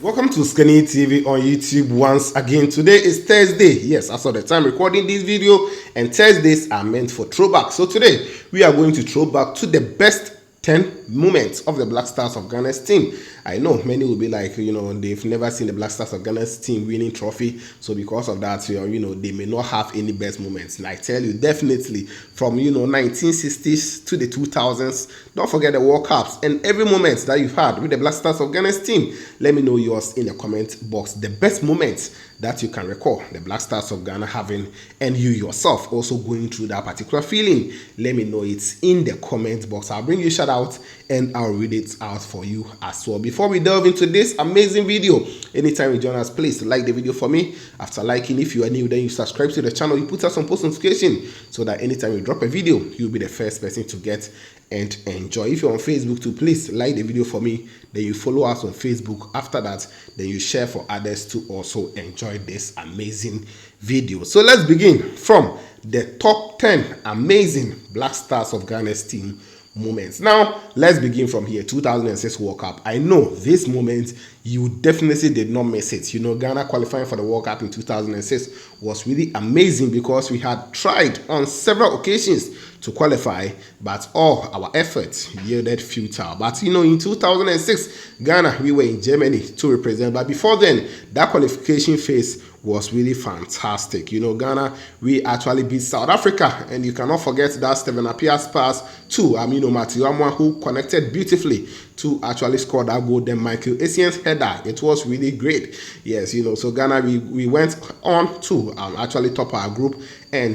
Welcome to Skinny TV on YouTube once again. Today is Thursday. Yes, as of the time recording this video, and Thursdays are meant for throwback. So today we are going to throw back to the best 10 moments of the Black Stars of Ghana's team. I know many will be like, they've never seen the Black Stars of Ghana's team winning trophy. So because of that, they may not have any best moments. And I tell you, definitely from, 1960s to the 2000s, don't forget the World Cups and every moment that you've had with the Black Stars of Ghana's team. Let me know yours in the comment box. The best moments that you can recall the Black Stars of Ghana having, and you yourself also going through that particular feeling. Let me know it in the comment box. I'll bring you a shout out and I'll read it out for you as well. Before we delve into this amazing video, anytime you join us, please like the video for me. After liking, if you are new, then you subscribe to the channel, you put us on post notification so that anytime you drop a video, you'll be the first person to get and enjoy. If you're on Facebook too, please like the video for me, then you follow us on Facebook. After that, then you share for others to also enjoy this amazing video. So let's begin from the top 10 amazing Black Stars of Ghana's team moments. Now let's begin from here. 2006 World Cup. I know this moment you definitely did not miss it. Ghana qualifying for the World Cup in 2006 was really amazing because we had tried on several occasions to qualify, but all our efforts yielded futile. But in 2006 Ghana, we were in Germany to represent, but before then that qualification phase was really fantastic. Ghana, we actually beat South Africa, and you cannot forget that Stephen Appiah's pass to Matthew Amwa, who connected beautifully to actually score that goal. Then Michael Essien's header, it was really great. Yes, so Ghana, we went on to actually top our group, and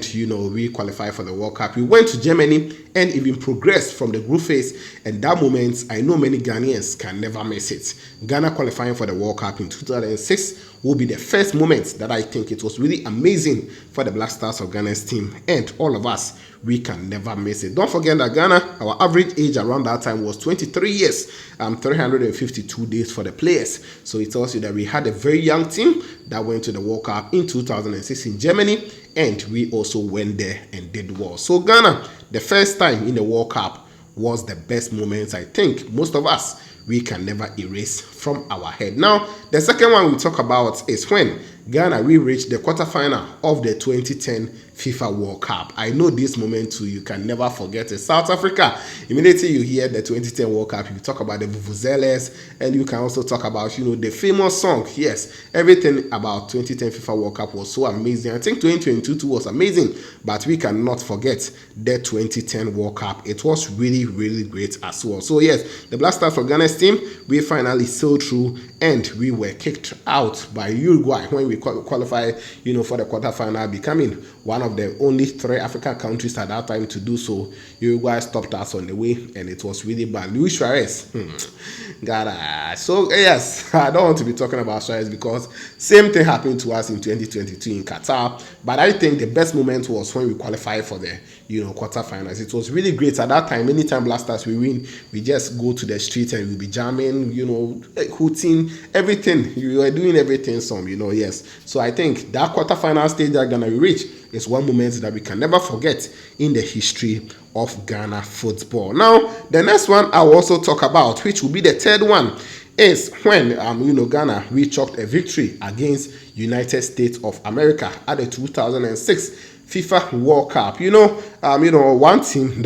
we qualified for the World Cup. We went to Germany and even progressed from the group phase, and that moment I know many Ghanaians can never miss it. Ghana qualifying for the World Cup in 2006 will be the first moment that I think it was really amazing for the Black Stars of Ghana's team, and all of us, we can never miss it. Don't forget that Ghana, our average age around that time was 23 years, 352 days for the players. So it tells you that we had a very young team that went to the World Cup in 2006 in Germany, and we also went there and did well. So Ghana, the first time in the World Cup, was the best moments I think most of us, we can never erase from our head. Now, the second one we talk about is when Ghana, we reached the quarterfinal of the 2010 FIFA World Cup. I know this moment too, you can never forget it. South Africa, immediately you hear the 2010 World Cup, you talk about the vuvuzelas, and you can also talk about, the famous song. Yes, everything about 2010 FIFA World Cup was so amazing. I think 2022 too was amazing, but we cannot forget the 2010 World Cup. It was really, really great as well. So yes, the Black Stars of Ghana's team, we finally sailed through, and we were kicked out by Uruguay when we qualified, for the quarterfinal, becoming one of the only 3 African countries at that time to do so. Uruguay stopped us on the way, and it was really bad. Luis Suarez, so yes, I don't want to be talking about Suarez because same thing happened to us in 2022 in Qatar. But I think the best moment was when we qualified for the quarterfinals. It was really great at that time. Anytime Black Stars we win, we just go to the street and we'll be jamming, hooting, everything. We were doing everything yes. So I think that quarterfinal stage that Ghana will reach is one moment that we can never forget in the history of Ghana football. Now, the next one I will also talk about, which will be the third one, is when Ghana, we chalked a victory against United States of America at the 2006 FIFA World Cup. One team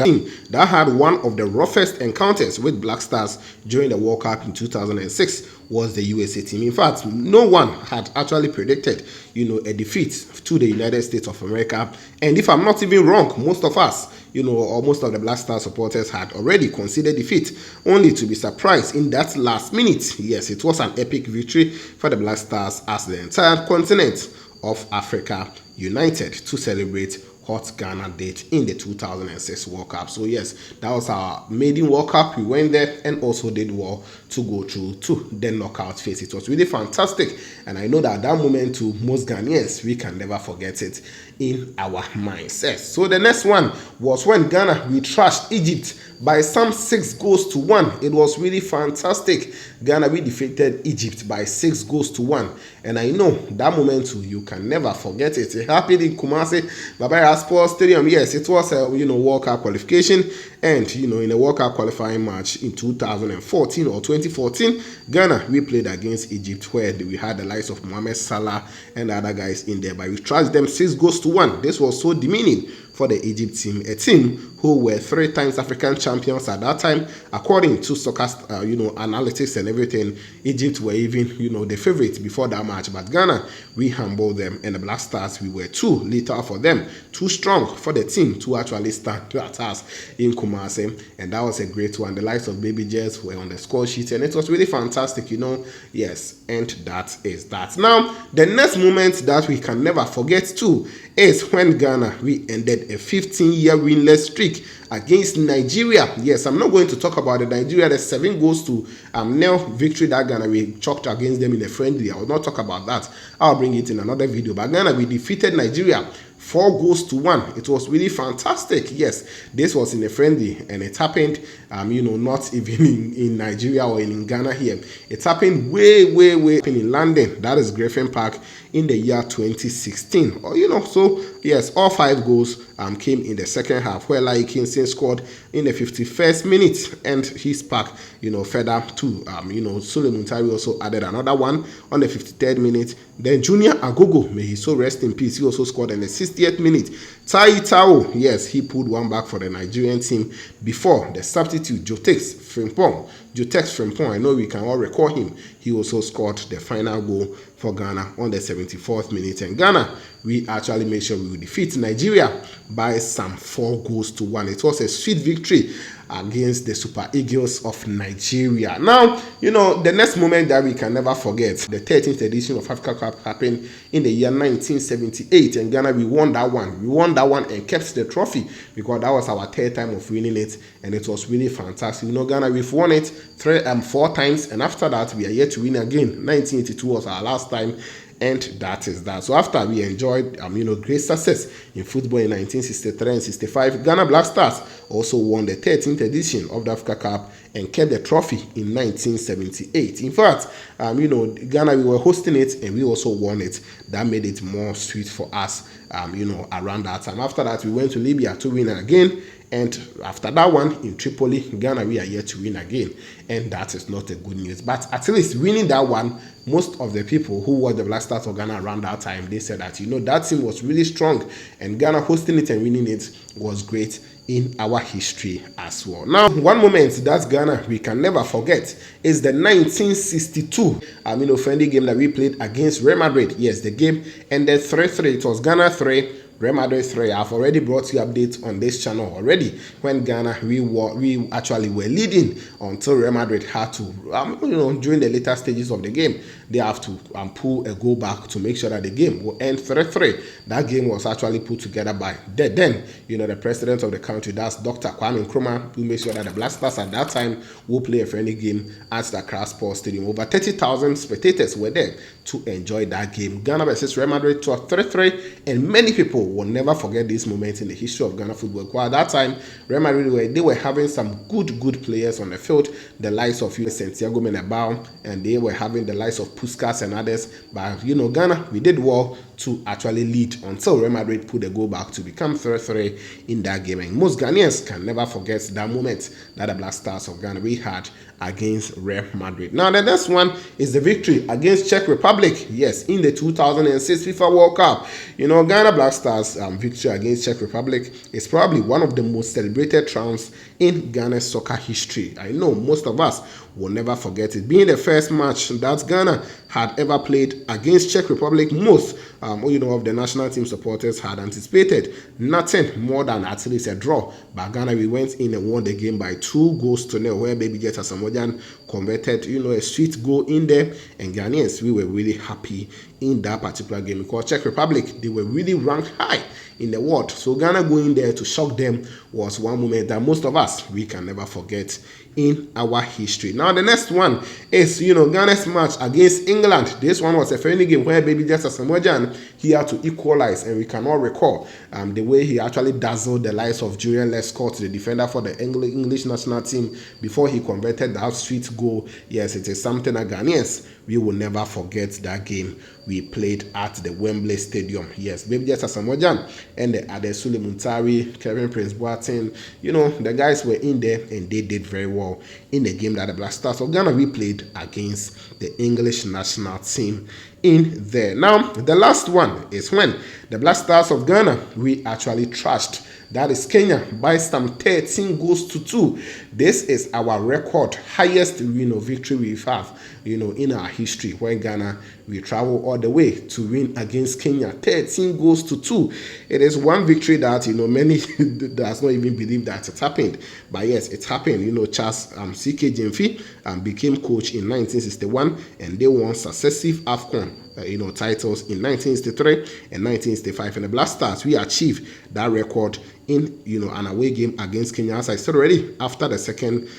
that had one of the roughest encounters with Black Stars during the World Cup in 2006 was the USA team. In fact, no one had actually predicted, a defeat to the United States of America. And if I'm not even wrong, most of us, or most of the Black Star supporters had already considered defeat, only to be surprised in that last minute. Yes, it was an epic victory for the Black Stars as the entire continent of Africa united to celebrate hot Ghana date in the 2006 World Cup. So yes, that was our maiden World Cup. We went there and also did well to go through to the knockout phase. It was really fantastic, and I know that moment to most Ghanaians, we can never forget it in our mindset. So the next one was when Ghana, we trashed Egypt by some 6-1. It was really fantastic. Ghana, we defeated Egypt by 6-1, And I know that moment too, you can never forget it. It happened in Kumasi Babaya Sports Stadium. Yes, it was a World Cup qualification, and in a World Cup qualifying match in 2014 or 2014, Ghana, we played against Egypt, where we had the likes of Mohamed Salah and the other guys in there, but we trashed them 6-1. This was so demeaning for the Egypt team, a team who were 3 times African champions at that time. According to soccer, analytics and everything, Egypt were even, the favorite before that match. But Ghana, we humbled them, and the Black Stars, we were too little for them, too strong for the team to actually stand at us in Kumasi, and that was a great one. The likes of Baby Jets were on the score sheet, and it was really fantastic, Yes, and that is that. Now, the next moment that we can never forget too is when Ghana, we ended a 15-year winless streak against Nigeria. Yes, I'm not going to talk about the Nigeria, the 7-0 victory that Ghana we chalked against them in a friendly. I will not talk about that. I'll bring it in another video. But Ghana, we defeated Nigeria 4-1. It was really fantastic. Yes, this was in a friendly, and it happened, not even in Nigeria or in Ghana here. It happened way in London. That is Griffin Park in the year 2016. So yes, all 5 goals came in the second half, where Lai Kingston scored in the 51st minute, and his pack, further to, Suleiman Tari also added another one on the 53rd minute. Then Junior Agogo, may he so rest in peace, he also scored in the 60th minute. Tai Tao, yes, he pulled one back for the Nigerian team before the substitute Jotex Frimpong, I know we can all recall him. He also scored the final goal for Ghana on the 74th minute. And Ghana, we actually made sure we would defeat Nigeria by some 4-1. It was a sweet victory against the Super Eagles of Nigeria. Now, the next moment that we can never forget, the 13th edition of Africa Cup happened in the year 1978, and Ghana, we won that one. We won that one and kept the trophy, because that was our 3rd time of winning it, and it was really fantastic. Ghana, we've won it 4 times, and after that, we are yet to win again. 1982 was our last time, and that is that. So after we enjoyed, great success in football in 1963 and 65, Ghana Black Stars also won the 13th edition of the Africa Cup and kept the trophy in 1978. In fact, Ghana, we were hosting it, and we also won it. That made it more sweet for us, around that time. After that, we went to Libya to win again. And after that one in Tripoli, Ghana, we are yet to win again. And that is not a good news. But at least winning that one, most of the people who were the Black Stars of Ghana around that time, they said that, that team was really strong. And Ghana hosting it and winning it was great in our history as well. Now, one moment that Ghana we can never forget is the 1962 friendly game that we played against Real Madrid. Yes, the game ended 3-3. It was Ghana 3, Real Madrid 3. I've already brought you updates on this channel already. When Ghana we actually were leading until Real Madrid had to during the later stages of the game, they have to pull a goal back to make sure that the game will end 3-3. That game was actually put together by then the president of the country, that's Dr. Kwame Nkrumah, who made sure that the Black Stars at that time will play a friendly game at the Accra Sports Stadium. Over 30,000 spectators were there to enjoy that game. Ghana versus Real Madrid to 3-3, and many people will never forget this moment in the history of Ghana football. Because at that time, Real Madrid they were having some good players on the field, the likes of Santiago Menabao, and they were having the likes of Puskas and others. But Ghana, we did well to actually lead until Real Madrid put the goal back to become 3-3 in that game. And most Ghanaians can never forget that moment that the Black Stars of Ghana we had against Real Madrid. Now, the next one is the victory against Czech Republic. Yes, in the 2006 FIFA World Cup. Ghana Black Stars victory against Czech Republic is probably one of the most celebrated triumphs in Ghana's soccer history. I know most of us will never forget it. Being the first match that Ghana had ever played against Czech Republic, most of the national team supporters had anticipated nothing more than at least a draw. But Ghana, we went in and won the game by 2-0, where Baby Jet Asamoah converted, a sweet goal in there. And Ghanaians, we were really happy in that particular game, because Czech Republic, they were really ranked high in the world. So Ghana going there to shock them was one moment that most of us, we can never forget in our history. Now, the next one is, Ghana's match against England. This one was a friendly game where Baby Jet Asamoah, he had to equalize, and we can all recall the way he actually dazzled the likes of Julian Lescott, the defender for the English national team, before he converted that sweet goal. Yes, it is something that Ghanaians, we will never forget that game we played at the Wembley Stadium. Yes, Baby Jetta Samojan and the Adesule Muntari, Kevin Prince Boateng, you know, the guys were in there and they did very well in the game that the Black Stars of Ghana we played against the English national team in there. Now, the last one is when the Black Stars of Ghana we actually trashed, that is Kenya, by some 13 goals to 2. This is our record highest, you know, victory we've have, you know, in our history, when Ghana we travel all the way to win against Kenya 13 goals to 2. It is one victory that, you know, many does not even believe that it happened, but yes, it happened. You know, Charles CK Jemfi became coach in 1961, and they won successive AFCON you know, titles in 1963 and 1965, and the Black Stars we achieved that record in, you know, an away game against Kenya, as I said already, after the second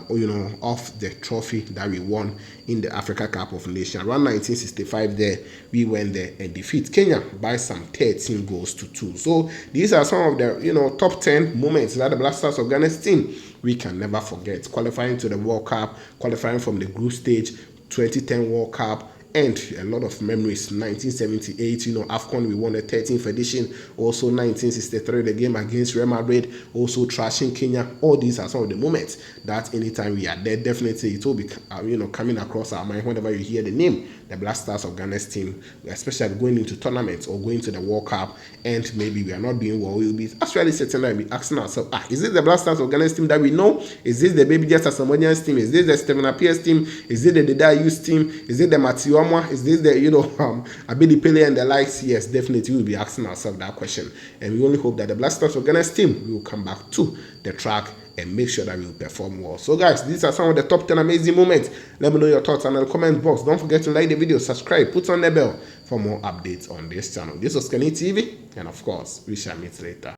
you know, of the trophy that we won in the Africa Cup of Nations around 1965. There we went there and defeat Kenya by some 13 goals to 2. So these are some of the, you know, top 10 moments that the Black Stars of Ghana's team we can never forget. Qualifying to the World Cup, qualifying from the group stage, 2010 World Cup, and a lot of memories. 1978, you know, AFCON, we won the 13th edition. Also 1963, the game against Real Madrid, also trashing Kenya. All these are some of the moments that anytime we are there, definitely it will be, you know, coming across our mind whenever you hear the name, the Black Stars of Ghana's team, especially going into tournaments or going to the World Cup, and maybe we are not doing well. We'll be actually sitting there and be asking ourselves, is this the Black Stars of Ghana's team that we know? Is this the Baby Jetta Samoanian's team? Is this the Stephen Appiah's team? Is it the Dedayu's team? Is it the Matthew? Is this the, you know, Abedi Pele and the likes? Yes, definitely we'll be asking ourselves that question, and we only hope that the Black Stars of Ghana's team will come back to the track and make sure that we will perform well. So guys, these are some of the top 10 amazing moments. Let me know your thoughts in the comment box. Don't forget to like the video, subscribe, put on the bell for more updates on this channel. This was Kenny TV, and of course we shall meet later.